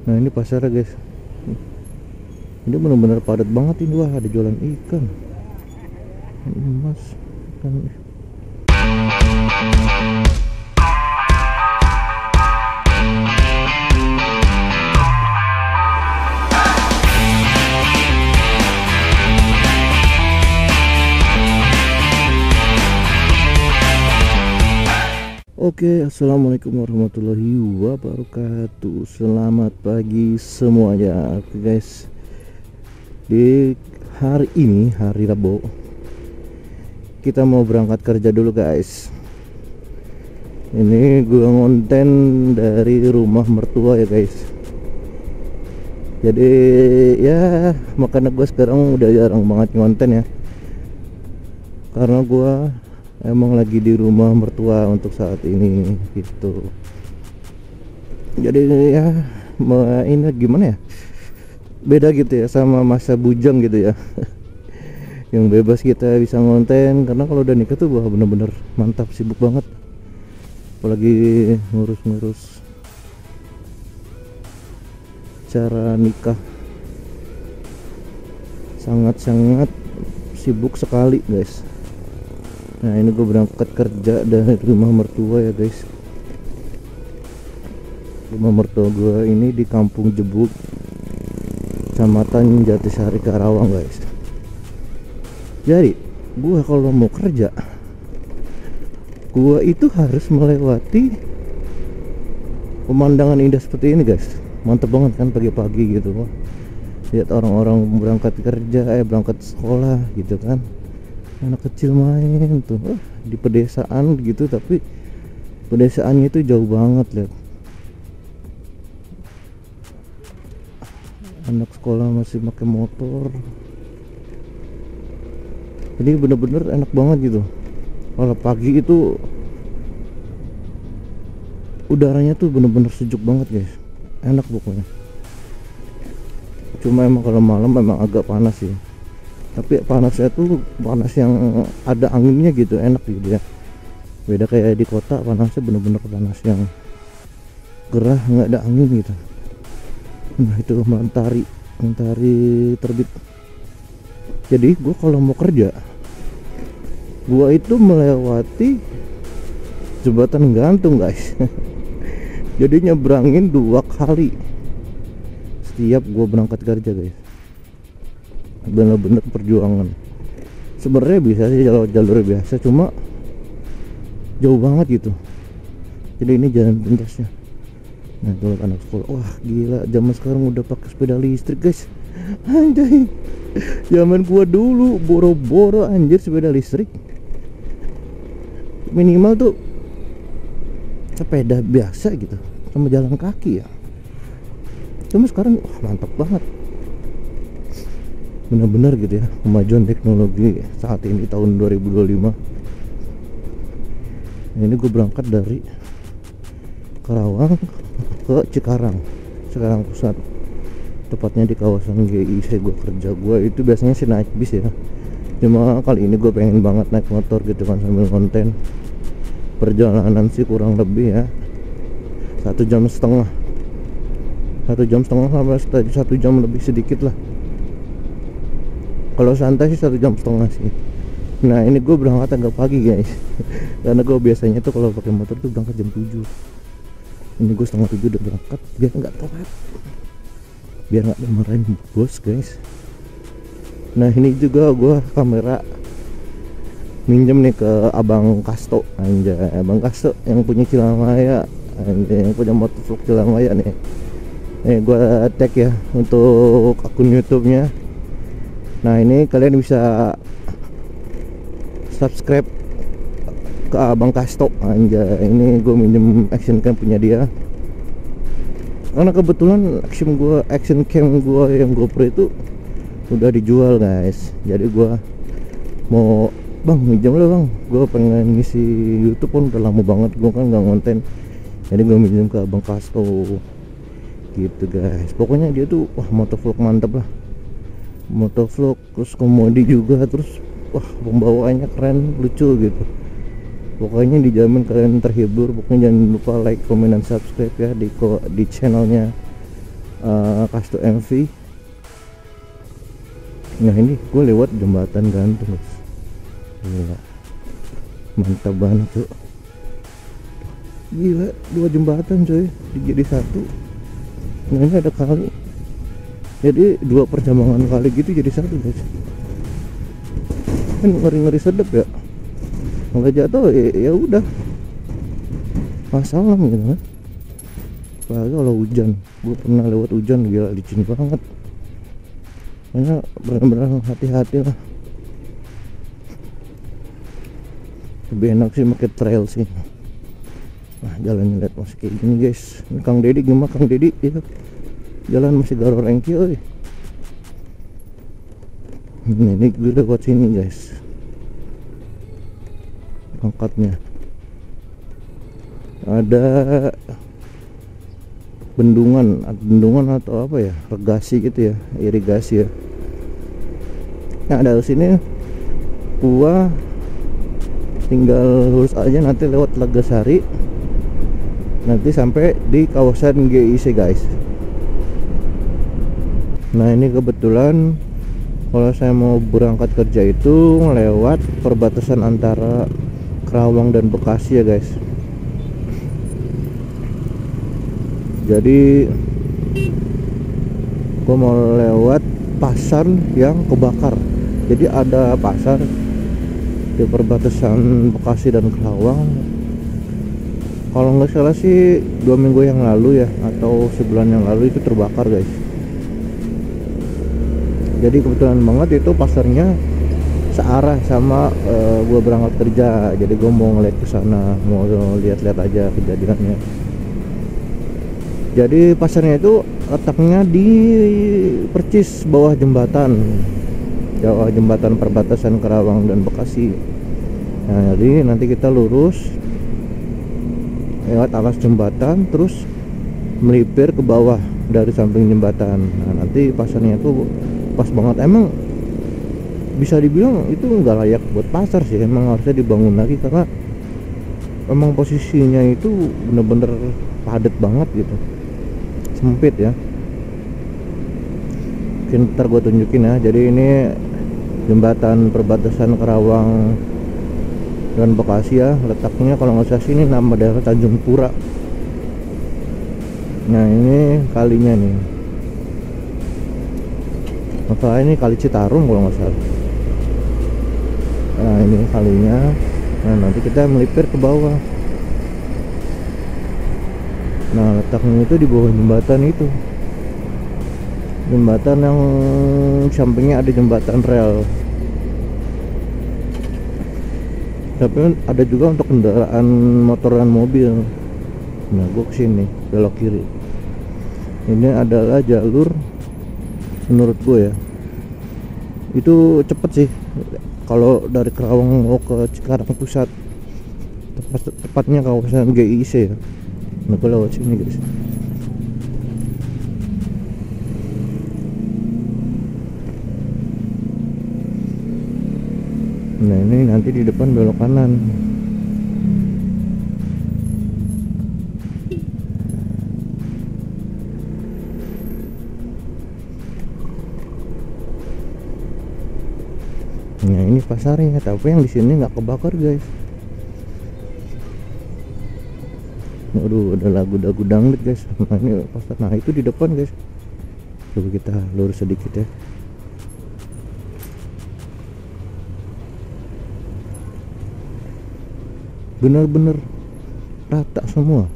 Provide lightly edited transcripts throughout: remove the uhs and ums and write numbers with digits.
Nah ini pasarnya guys, ini benar-benar padat banget ini. Wah ada jualan ikan, emas, ikan. Oke, assalamualaikum warahmatullahi wabarakatuh. Selamat pagi semuanya. Oke guys, di hari ini hari Rabu, kita mau berangkat kerja dulu guys. Ini gua ngonten dari rumah mertua ya guys. Jadi ya makanya gua sekarang udah jarang banget ngonten ya, karena gua emang lagi di rumah mertua untuk saat ini gitu. Jadi ya ini gimana ya, beda gitu ya sama masa bujang gitu ya. Yang bebas kita bisa ngonten, karena kalau udah nikah tuh wah bener-bener mantap, sibuk banget. Apalagi ngurus-ngurus cara nikah, sangat-sangat sibuk sekali guys. Nah ini gue berangkat kerja dari rumah mertua ya guys. Rumah mertua gue ini di Kampung Jebuk, Kecamatan Jatisari, Karawang guys. Jadi gue kalau mau kerja, gue itu harus melewati pemandangan indah seperti ini guys. Mantep banget kan pagi-pagi gitu. Wah, lihat orang-orang berangkat kerja, berangkat sekolah gitu kan. Anak kecil main tuh di pedesaan gitu, tapi pedesaannya itu jauh banget. Lihat anak sekolah masih pakai motor. Jadi bener-bener enak banget gitu. Kalau pagi itu udaranya tuh bener-bener sejuk banget guys, enak pokoknya. Cuma emang kalau malam memang agak panas sih, tapi panasnya tuh panas yang ada anginnya gitu, enak gitu ya. Beda kayak di kota, panasnya bener-bener panas yang gerah, nggak ada angin gitu. Nah itu mentari terbit. Jadi gue kalau mau kerja, gue itu melewati jembatan gantung guys. Jadi nyebrangin 2 kali setiap gue berangkat kerja guys. Bener-bener perjuangan. Sebenarnya bisa sih jalur biasa, cuma jauh banget gitu. Jadi ini jalan pintasnya. Nah kalau anak sekolah, wah gila, zaman sekarang udah pakai sepeda listrik guys. Anjay, zaman gua dulu boro-boro anjir sepeda listrik. Minimal tuh sepeda biasa gitu, sama jalan kaki ya. Cuma sekarang wah mantap banget. Benar-benar gitu ya, kemajuan teknologi saat ini tahun 2025. Ini gue berangkat dari Karawang ke Cikarang Pusat, tepatnya di kawasan GIC. Gue kerja, gue itu biasanya sih naik bis ya, cuma kali ini gue pengen banget naik motor gitu kan sambil konten. Perjalanan sih kurang lebih ya 1,5 jam, 1,5 jam sampai 1 jam lebih sedikit lah. Kalau santai sih 1,5 jam sih. Nah ini gue berangkat agak pagi guys. Karena gue biasanya tuh kalau pakai motor tuh berangkat jam 7. Ini gue 6:30 udah berangkat biar nggak telat, biar nggak dimarahin bos guys. Nah ini juga gue kamera minjem nih ke Abang Kasto. Anjay, Abang Kasto yang punya Cilamaya, anjay, yang punya motovlog Cilamaya nih. Nih gue tag ya untuk akun YouTube-nya. Nah ini kalian bisa subscribe ke Abang Kasto. Anjay, ini gue minjem action cam punya dia, karena kebetulan action cam gue yang GoPro itu udah dijual guys. Jadi gue mau, bang minjem lah bang, gue pengen ngisi YouTube pun udah lama banget gue kan nggak ngonten. Jadi gue minjem ke Abang Kasto gitu guys. Pokoknya dia tuh wah motovlog mantep lah, motovlog terus komedi juga, terus wah pembawaannya keren, lucu gitu. Pokoknya dijamin kalian terhibur. Pokoknya jangan lupa like, komen, dan subscribe ya di channelnya Kasto MV. Nah ini gue lewat jembatan gantung guys. Gila, mantap banget tuh. Gila, 2 jembatan coy jadi satu. Nah ini ada kali, jadi 2 perjambangan kali gitu jadi satu guys. Kan ngeri-ngeri sedep ya, nggak jatuh ya udah masalah gitu kan. Apalagi kalau hujan, gue pernah lewat hujan, gila licin banget. Makanya benar-benar hati-hati lah. Lebih enak sih pakai trail sih. Nah jalannya lihat masih kayak gini guys. Ini Kang Deddy gimana Kang Deddy ya? Jalan masih garo rengki euy. Ini gue lewat sini guys, angkatnya ada bendungan atau apa ya, regasi gitu ya, irigasi ya. Nah dari sini gua tinggal lurus aja, nanti lewat Lagasari, nanti sampai di kawasan GIC guys. Nah ini kebetulan kalau saya mau berangkat kerja itu lewat perbatasan antara Kerawang dan Bekasi ya guys. Jadi gua mau lewat pasar yang kebakar. Jadi ada pasar di perbatasan Bekasi dan Kerawang. Kalau nggak salah sih 2 minggu yang lalu ya, atau sebulan yang lalu itu terbakar guys. Jadi kebetulan banget itu pasarnya searah sama gua berangkat kerja. Jadi gua mau ngeliat ke sana, mau lihat-lihat aja kejadiannya. Jadi pasarnya itu letaknya di percis bawah jembatan perbatasan Kerawang dan Bekasi. Nah, jadi nanti kita lurus lewat atas jembatan, terus melipir ke bawah dari samping jembatan. Nah, nanti pasarnya itu pas banget. Emang bisa dibilang itu nggak layak buat pasar sih, emang harusnya dibangun lagi karena emang posisinya itu bener-bener padat banget gitu, sempit ya. Mungkin ntar gue tunjukin ya. Jadi ini jembatan perbatasan Kerawang dan Bekasi ya, letaknya kalau nggak salah sini nama daerah Tanjung Pura. Nah ini kalinya nih, masalah ini kali Citarum kalau nggak salah. Nah ini kalinya. Nah nanti kita melipir ke bawah. Nah letaknya itu di bawah jembatan itu, jembatan yang sampingnya ada jembatan rel. Tapi ada juga untuk kendaraan motor dan mobil. Nah gue kesini belok kiri. Ini adalah jalur, menurut gue ya itu cepet sih kalau dari Kerawang mau ke Cikarang Pusat, tepatnya kawasan GIC ya. Nah gue lewat sini guys. Nah ini nanti di depan belok kanan. Nah ini pasarnya, tapi yang di sini nggak kebakar guys. Waduh, ada lagu dangdut guys. Nah ini pasar, nah itu di depan guys. Coba kita lurus sedikit ya. Bener-bener rata semua.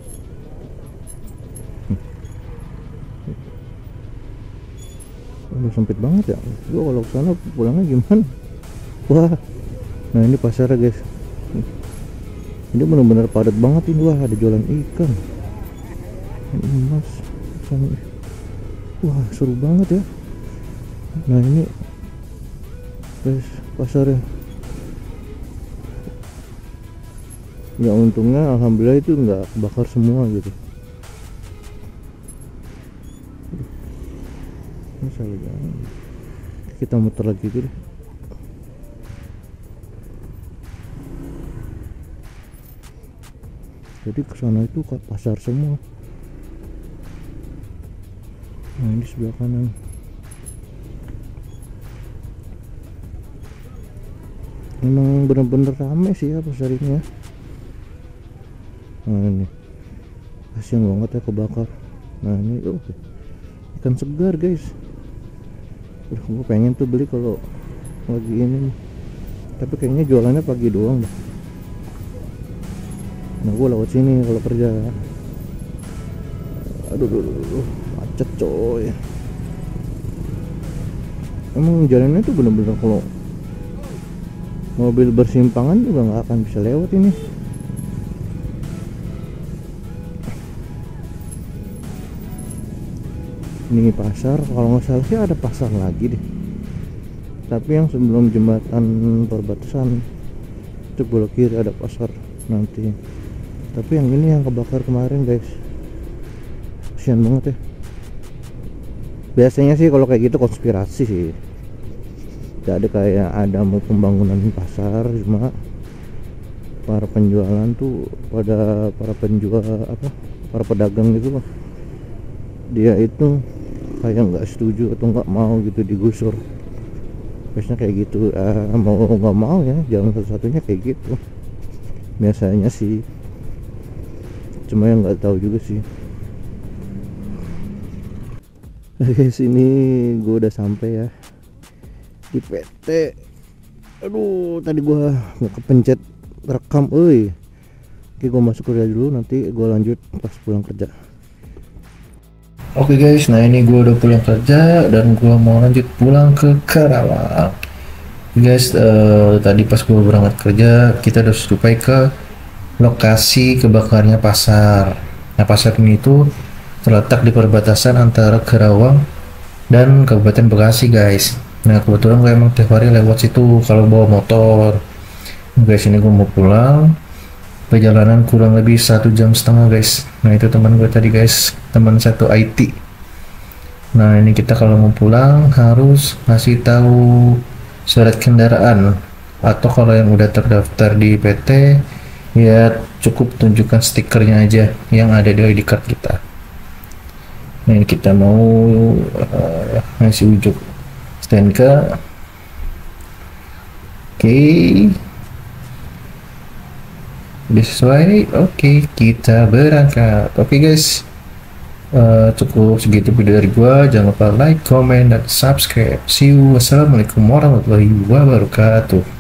Udah sempit banget ya. Gua kalau kesana pulangnya gimana? Wah, nah ini pasar guys. Ini benar-benar padat banget ini. Wah, ada jualan ikan, emas, ikan. Wah, seru banget ya. Nah ini guys pasarnya. Ya untungnya alhamdulillah itu nggak bakar semua gitu. Masalah jangan. Kita muter lagi gitu deh. Jadi kesana itu pasar semua. Nah ini sebelah kanan. Memang bener-bener rame sih ya pasarnya. Nah ini kasian banget ya kebakar. Nah ini ikan segar guys. Gue pengen tuh beli kalau lagi ini, tapi kayaknya jualannya pagi doang dah. Nah gue lewat sini kalau kerja. Aduh, macet coy. Emang jalannya tuh bener-bener kalau mobil bersimpangan juga nggak akan bisa lewat ini. Ini pasar, kalau nggak salah sih ada pasar lagi deh, tapi yang sebelum jembatan perbatasan itu belok kiri ada pasar nanti. Tapi yang ini yang kebakar kemarin guys, kasian banget ya. Biasanya sih kalau kayak gitu konspirasi sih, tidak ada kayak ada mau pembangunan pasar, cuma para penjualan tuh para penjual para pedagang gitu loh, dia itu kayak nggak setuju atau nggak mau gitu digusur. Biasanya kayak gitu, mau nggak mau ya jalan satu-satunya kayak gitu biasanya sih, cuma yang nggak tahu juga sih. Oke, sini gue udah sampai ya di PT. Aduh, tadi gue nggak kepencet rekam. Oke, gue masuk kerja dulu, nanti gue lanjut pas pulang kerja. Oke guys, nah ini gue udah pulang kerja dan gue mau lanjut pulang ke Karawang. Guys, tadi pas gue berangkat kerja kita udah sampai ke lokasi kebakarnya pasar. Nah pasar ini itu terletak di perbatasan antara Karawang dan Kabupaten Bekasi guys. Nah kebetulan gue emang tiap hari lewat situ kalau bawa motor. Guys, ini gue mau pulang, perjalanan kurang lebih 1,5 jam guys. Nah itu teman gue tadi guys, teman satu IT. Nah ini kita kalau mau pulang harus ngasih tahu surat kendaraan, atau kalau yang udah terdaftar di PT ya cukup tunjukkan stikernya aja yang ada di ID card kita. Nah ini kita mau ngasih ujuk STNK. Oke, sesuai. Oke, kita berangkat. Oke guys, cukup segitu video dari gua. Jangan lupa like, comment, dan subscribe. See you. Wassalamualaikum warahmatullahi wabarakatuh.